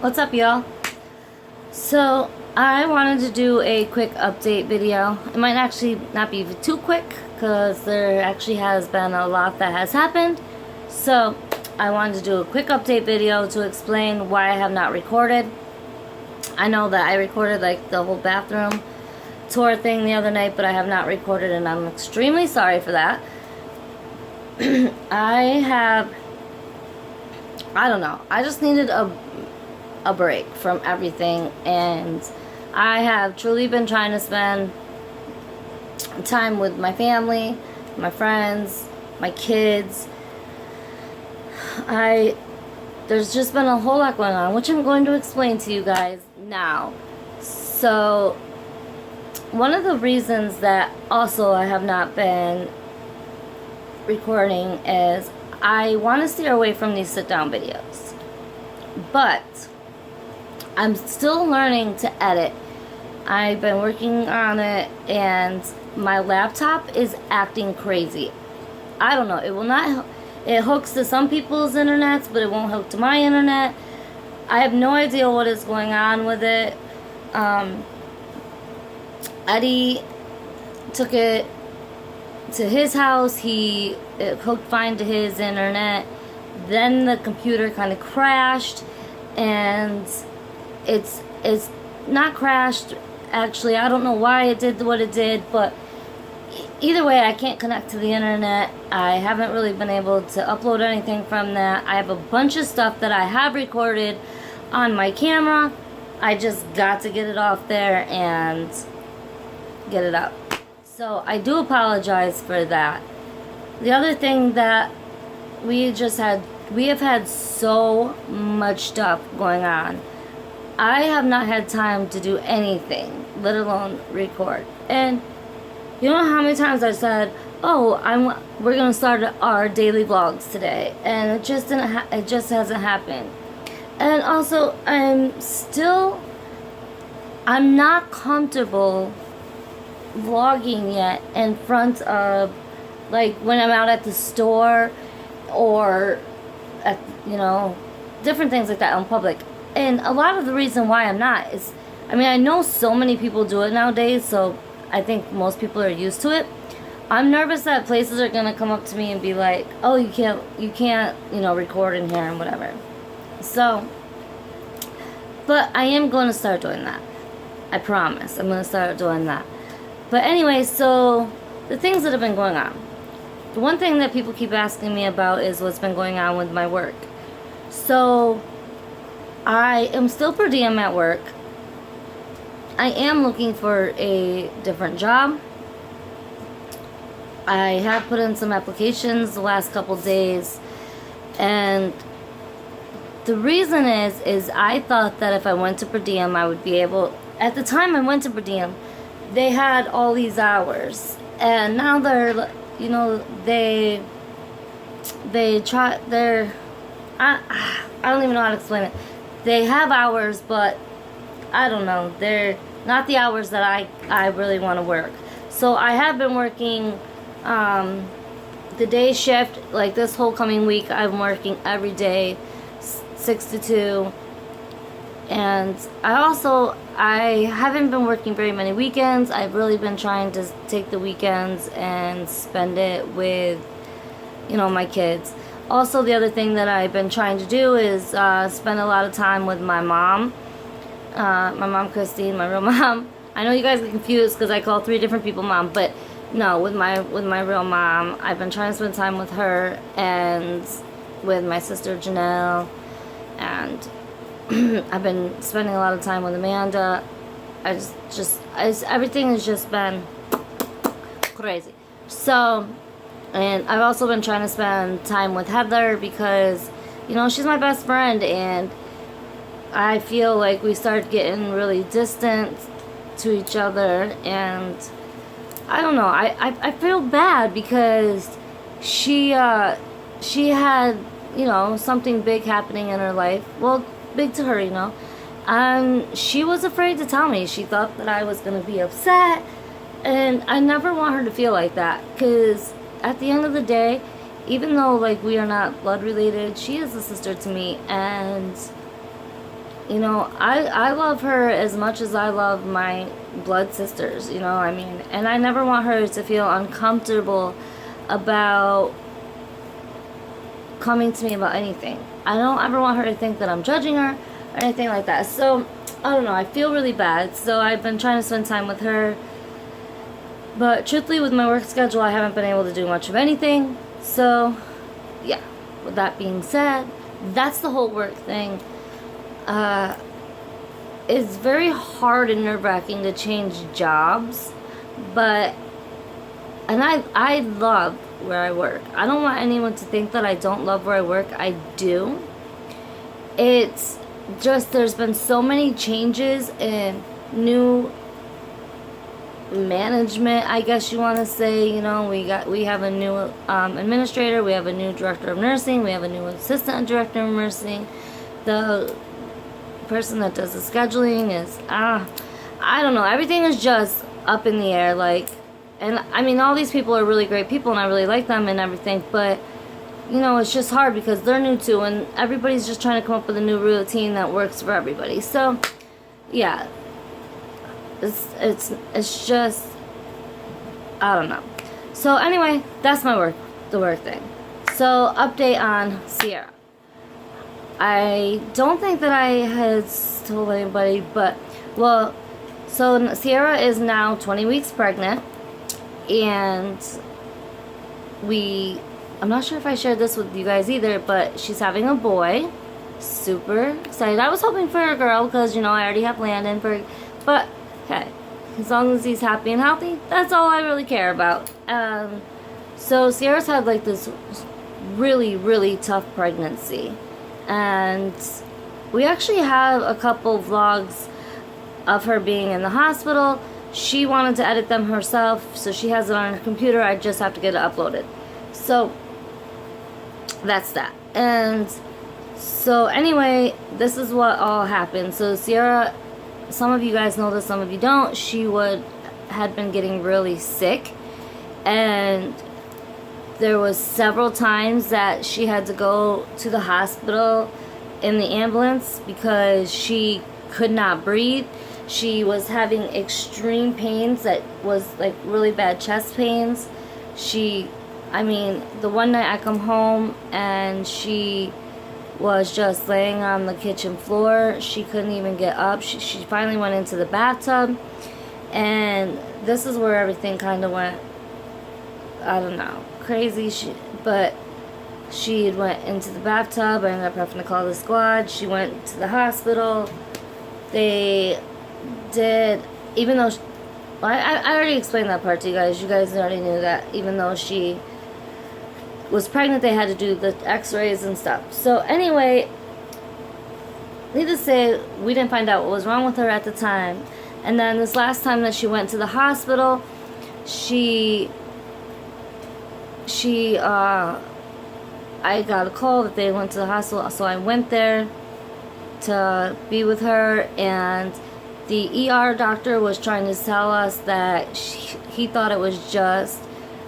What's up, y'all? So, I wanted to do a quick update video. It might actually not be too quick because there actually has been a lot that has happened. So, I wanted to do a quick update video to explain why I have not recorded. I know that I recorded like the whole bathroom tour thing the other night, but I have not recorded, and I'm extremely sorry for that. I don't know. I just needed a break from everything, and I have truly been trying to spend time with my family, my friends, my kids. There's just been a whole lot going on, which I'm going to explain to you guys now. So, one of the reasons that also I have not been recording is I want to steer away from these sit-down videos. But I'm still learning to edit. I've been working on it, and my laptop is acting crazy. I don't know. It will not. It hooks to some people's internets, but it won't hook to my internet. I have no idea what is going on with it. Eddie took it to his house. It hooked fine to his internet. Then the computer kind of crashed, and it's not crashed, actually. I don't know why it did what it did, but either way, I can't connect to the internet. I haven't really been able to upload anything from that. I have a bunch of stuff that I have recorded on my camera. I just got to get it off there and get it up. So I do apologize for that. The other thing that we have had so much stuff going on. I have not had time to do anything, let alone record. And you know how many times I said, "Oh, we're gonna start our daily vlogs today," and it just didn't. It just hasn't happened. And also, I'm not comfortable vlogging yet in front of, like, when I'm out at the store or at, different things like that in public. And a lot of the reason why I'm not is, I know so many people do it nowadays, so I think most people are used to it. I'm nervous that places are gonna come up to me and be like, "Oh, you can't, record in here," and whatever. So, but I am going to start doing that. I promise. I'm going to start doing that. But anyway, so the things that have been going on. The one thing that people keep asking me about is what's been going on with my work. So, I am still per diem at work. I am looking for a different job. I have put in some applications the last couple days, and the reason is I thought that if I went to per diem, I would be able. At the time I went to per diem, they had all these hours, and now they're, I don't even know how to explain it. They have hours, but I don't know. They're not the hours that I really want to work. So I have been working the day shift. Like this whole coming week, I'm working every day, 6 to 2. And I haven't been working very many weekends. I've really been trying to take the weekends and spend it with, my kids. Also, the other thing that I've been trying to do is spend a lot of time with my mom. My mom, Christine, my real mom. I know you guys get confused because I call 3 different people mom, but no, with my real mom. I've been trying to spend time with her and with my sister Janelle, and I've been spending a lot of time with Amanda. Everything has just been crazy. So, and I've also been trying to spend time with Heather because, she's my best friend, and I feel like we started getting really distant to each other, and I don't know. I feel bad because she had, something big happening in her life. Well, big to her, and she was afraid to tell me. She thought that I was going to be upset, and I never want her to feel like that, because at the end of the day, even though like we are not blood related, she is a sister to me, and you know, I love her as much as I love my blood sisters, you know, I mean, and I never want her to feel uncomfortable about coming to me about anything. I don't ever want her to think that I'm judging her or anything like that. So, I don't know, I feel really bad. So I've been trying to spend time with her. But truthfully, with my work schedule, I haven't been able to do much of anything. So, yeah. With that being said, that's the whole work thing. It's very hard and nerve-wracking to change jobs. But, and I love where I work. I don't want anyone to think that I don't love where I work. I do. It's just there's been so many changes and new management, I guess you want to say. You know, we have a new administrator, we have a new director of nursing, we have a new assistant director of nursing. The person that does the scheduling is I don't know, everything is just up in the air. Like, and I mean, all these people are really great people and I really like them and everything, but you know, it's just hard because they're new too, and everybody's just trying to come up with a new routine that works for everybody. So, yeah, it's just, I don't know. So anyway, that's the work thing. So update on Sierra. I don't think that I had told anybody, but well, so Sierra is now 20 weeks pregnant, and I'm not sure if I shared this with you guys either, but she's having a boy. Super excited. I was hoping for a girl because, you know, I already have Landon but hey, as long as he's happy and healthy, that's all I really care about. So Sierra's had like this really, really tough pregnancy, and we actually have a couple vlogs of her being in the hospital. She wanted to edit them herself, so she has it on her computer. I just have to get it uploaded. So that's that. And so anyway, this is what all happened. So Sierra, some of you guys know this, some of you don't. She had been getting really sick, and there was several times that she had to go to the hospital in the ambulance because she could not breathe. She was having extreme pains that was like really bad chest pains. I mean, the one night I come home and she was just laying on the kitchen floor. She couldn't even get up. She finally went into the bathtub, and this is where everything kind of went, I don't know, crazy. But she went into the bathtub. I ended up having to call the squad. She went to the hospital. They did, even though I already explained that part to you guys. You guys already knew that. Even though she was pregnant, they had to do the x-rays and stuff. So anyway, needless to say, we didn't find out what was wrong with her at the time. And then this last time that she went to the hospital, I got a call that they went to the hospital, so I went there to be with her, and the ER doctor was trying to tell us that he thought it was just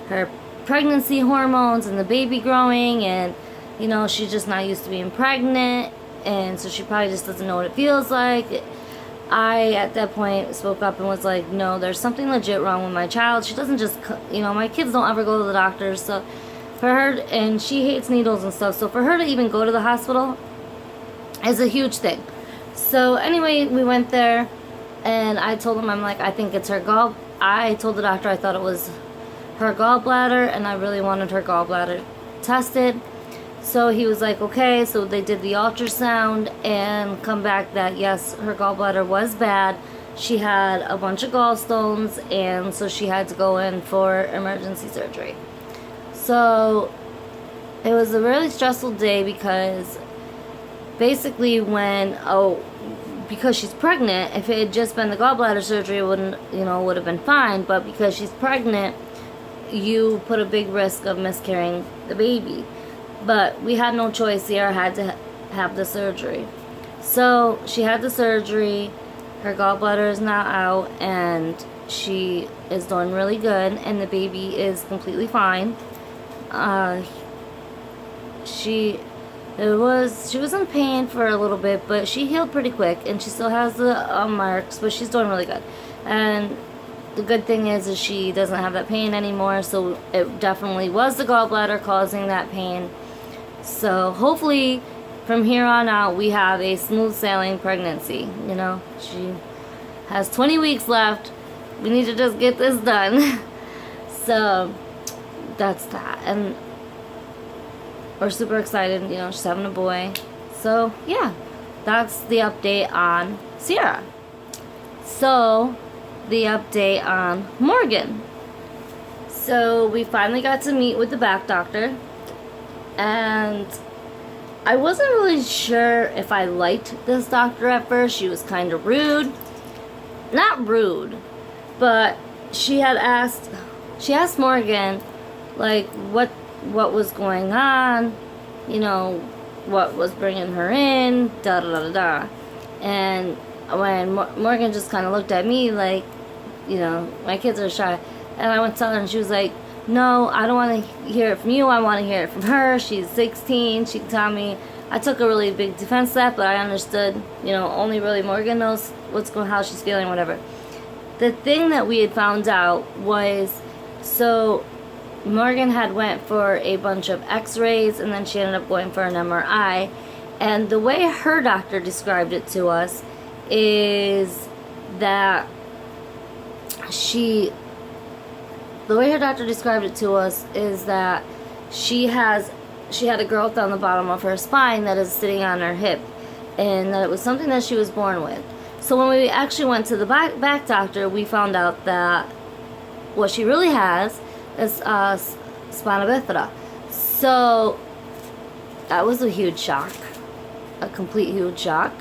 her pregnancy hormones and the baby growing, and you know, she's just not used to being pregnant, and so she probably just doesn't know what it feels like. I at that point spoke up and was like, no, there's something legit wrong with my child. She doesn't just, you know, my kids don't ever go to the doctor, so for her, and she hates needles and stuff, so for her to even go to the hospital is a huge thing. So anyway, we went there, and I told him, I'm like, I think it's her I told the doctor I thought it was her gallbladder, and I really wanted her gallbladder tested. So he was like, okay. So they did the ultrasound and come back that yes, her gallbladder was bad. She had a bunch of gallstones, and so she had to go in for emergency surgery. So it was a really stressful day because basically because she's pregnant, if it had just been the gallbladder surgery, it would have been fine, but because she's pregnant, you put a big risk of miscarrying the baby. But we had no choice. Sierra had to have the surgery. So she had the surgery, her gallbladder is now out, and she is doing really good, and the baby is completely fine. There's She was in pain for a little bit, but she healed pretty quick, and she still has the marks, but she's doing really good. And the good thing is she doesn't have that pain anymore, so it definitely was the gallbladder causing that pain. So hopefully from here on out we have a smooth sailing pregnancy. You know, she has 20 weeks left. We need to just get this done. So that's that. And we're super excited. You know, she's having a boy. So yeah, that's the update on Sierra. So the update on Morgan. So we finally got to meet with the back doctor, and I wasn't really sure if I liked this doctor at first. She was kind of rude. Not rude, but she asked Morgan, like, what was going on, you know, what was bringing her in, da da da da. And when Morgan just kind of looked at me like, you know, my kids are shy, and I went to tell her, and she was like, no, I don't want to hear it from you, I want to hear it from her. She's 16, she can tell me. I took a really big defense to that, but I understood, you know, only really Morgan knows how she's feeling, whatever. The thing that we had found out was, so Morgan had went for a bunch of x-rays, and then she ended up going for an MRI, and the way her doctor described it to us is that she had a growth on the bottom of her spine that is sitting on her hip, and that it was something that she was born with. So when we actually went to the back doctor, we found out that what she really has is spina bifida. So that was a huge shock, a complete huge shock.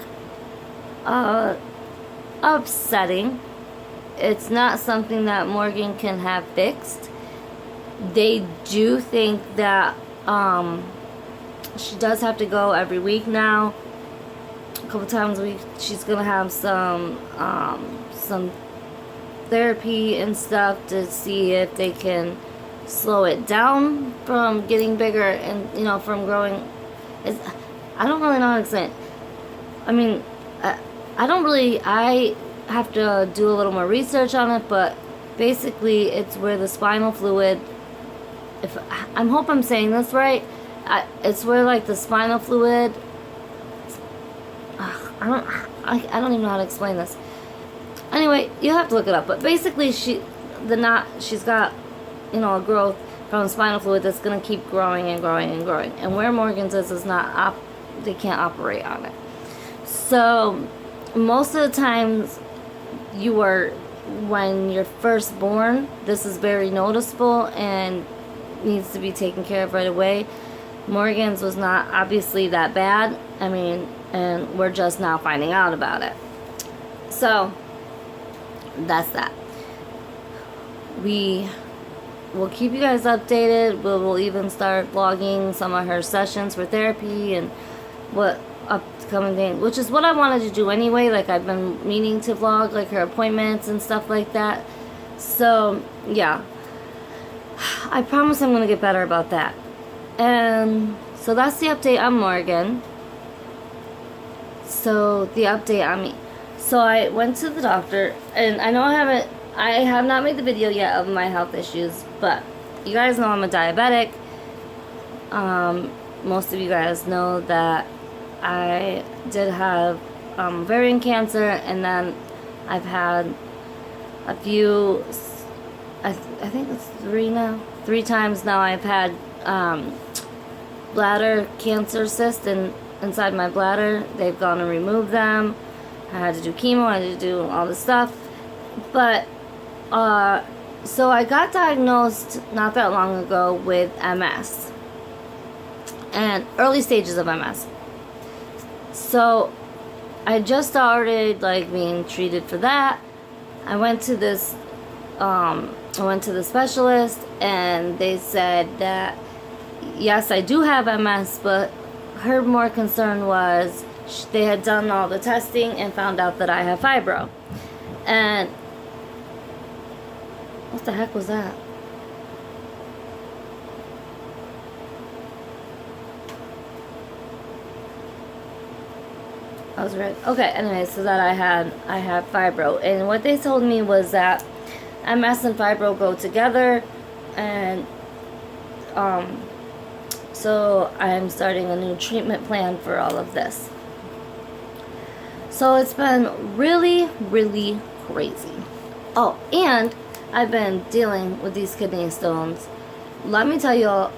Upsetting. It's not something that Morgan can have fixed. They do think that she does have to go every week now, a couple times a week. She's gonna have some therapy and stuff to see if they can slow it down from getting bigger, and, you know, from growing. I don't really know how to explain it. I mean, I have to do a little more research on it, but basically it's where the spinal fluid, I hope I'm saying this right, it's where, like, the spinal fluid, I don't even know how to explain this. Anyway, you'll have to look it up, but basically she's got, you know, a growth from the spinal fluid that's going to keep growing and growing and growing, and where Morgan's is not, they can't operate on it. So most of the times when you're first born, this is very noticeable and needs to be taken care of right away. Morgan's was not obviously that bad. I mean, and we're just now finding out about it. So that's that. We will keep you guys updated. We'll even start vlogging some of her sessions for therapy and what upcoming thing, which is what I wanted to do anyway. Like, I've been meaning to vlog, like, her appointments and stuff like that. So yeah, I promise I'm gonna get better about that. And so that's the update on Morgan. So the update on me. So I went to the doctor, and I know I have not made the video yet of my health issues, but you guys know I'm a diabetic. Most of you guys know that I did have ovarian cancer, and then I've had a few, I think it's 3 times now I've had bladder cancer cysts inside my bladder. They've gone and removed them. I had to do chemo, I had to do all this stuff. But so I got diagnosed not that long ago with MS, and early stages of MS. So I just started, like, being treated for that. I went to the specialist, and they said that yes, I do have MS, but her more concern was they had done all the testing and found out that I have fibro. And what the heck was that? I was right. Okay, anyway, so that I had fibro. And what they told me was that MS and fibro go together, and so I'm starting a new treatment plan for all of this. So it's been really, really crazy. Oh, and I've been dealing with these kidney stones. Let me tell y'all,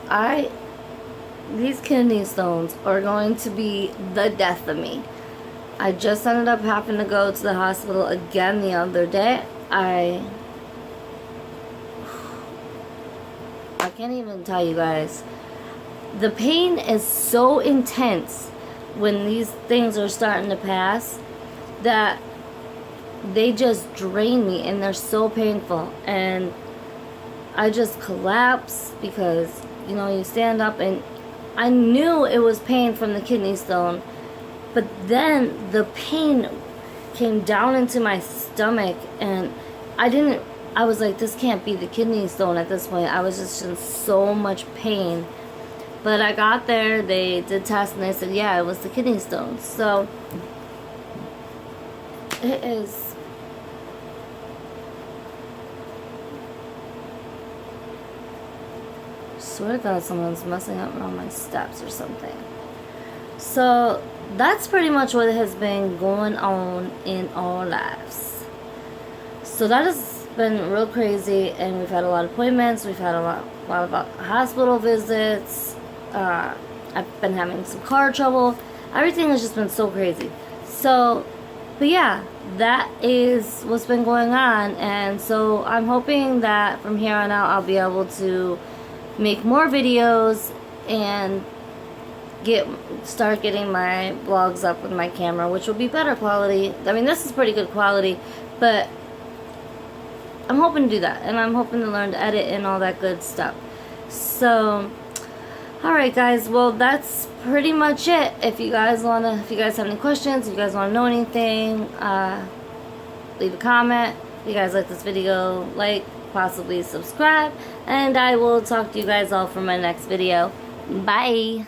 these kidney stones are going to be the death of me. I just ended up having to go to the hospital again the other day. I can't even tell you guys. The pain is so intense when these things are starting to pass that they just drain me, and they're so painful. And I just collapse because, you know, you stand up, and I knew it was pain from the kidney stone, but then the pain came down into my stomach, and I was like, this can't be the kidney stone at this point. I was just in so much pain. But I got there, they did tests, and they said, yeah, it was the kidney stone. So, it is... I swear to God, someone's messing up around my steps or something. So, that's pretty much what has been going on in our lives. So, that has been real crazy, and we've had a lot of appointments, we've had a lot of hospital visits, I've been having some car trouble. Everything has just been so crazy. So, but yeah, that is what's been going on. And so I'm hoping that from here on out I'll be able to make more videos and start getting my vlogs up with my camera, which will be better quality. I mean, this is pretty good quality, but I'm hoping to do that, and I'm hoping to learn to edit and all that good stuff. So, alright guys, well that's pretty much it. If you guys have any questions, if you guys wanna know anything, leave a comment. If you guys like this video, like, possibly subscribe, and I will talk to you guys all for my next video. Bye!